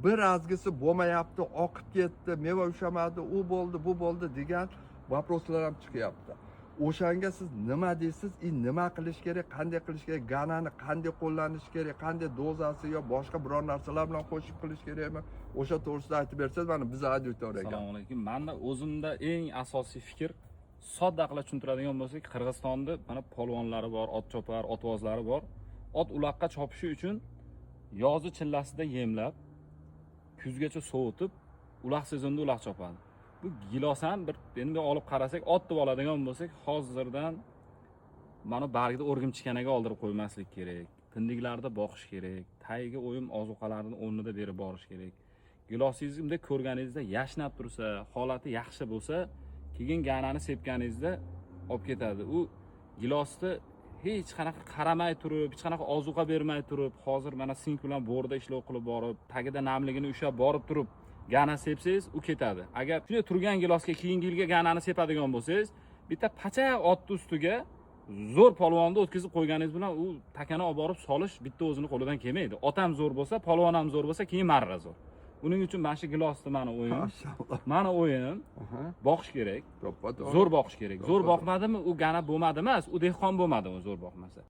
bir azgisi bo'lmayapti, oqib ketdi, meva ushamadi, u bo'ldi, bu bo'ldi degan vaproslar ham chiqyapti. O'shanga siz nima deysiz? Nima qilish kerak, qanday qilish kerak, ganani qanday qo'llanish kerak, qanday dozasi yo boshqa biror narsalar bilan qo'shib qilish kerakmi? O'sha to'g'risida aytib bersangiz, mana biz auditoriyaga. Assalomu alaykum. Menda o'zimda eng asosiy fikr sodda qilib tushuntiradigan bo'lsak, Qirg'izistonda mana polvonlari bor, ot chopar, otvozlari bor. Ot uloqqa chopishi uchun yozi chillasida yemlab, kuzgacha sovutib, uloq sezonda uloq chopadi. Bu gilos ham bir endi olib qarasak, ot deb oladigan bo'lsak, hozirdan mana bargida o'rgimchikanaga oldirib qo'ymaslik kerak. Tindiglarda boqish kerak. Tagiga o'yim ozuqalarini o'rnida berib borish kerak. Gilosingizni ko'rganingizda yashnab tursa, holati yaxshi bo'lsa, keyin ganani sepganingizda olib ketadi. U gilosni hech qanaqa qaramay turib, hech qanaqa ozuqa bermay turib, hozir mana sink bilan borda ishlov qilib borib, tagida namligini ushlab borib turib, gana sepsangiz, u ketadi. Agar shunday turgan gilosga keyingi yilga ganani sepadigan bo'lsangiz, bitta pacha otni ustiga zo'r polvonni o'tkazib qo'yganingiz bilan u takani olib borib solish bitta o'zini qo'lidan kelmaydi. Ot ham zo'r bo'lsa, polvon ham zo'r bo'lsa, keyin marra zo'r. Uning uchun mana shu gilosni mana o'yin. Mana o'yin. Boqish kerak. Zo'r boqish kerak. Zo'r boqmadimi, u gana bo'lmadi emas, u dehqon bo'lmadimi zo'r boqmasa.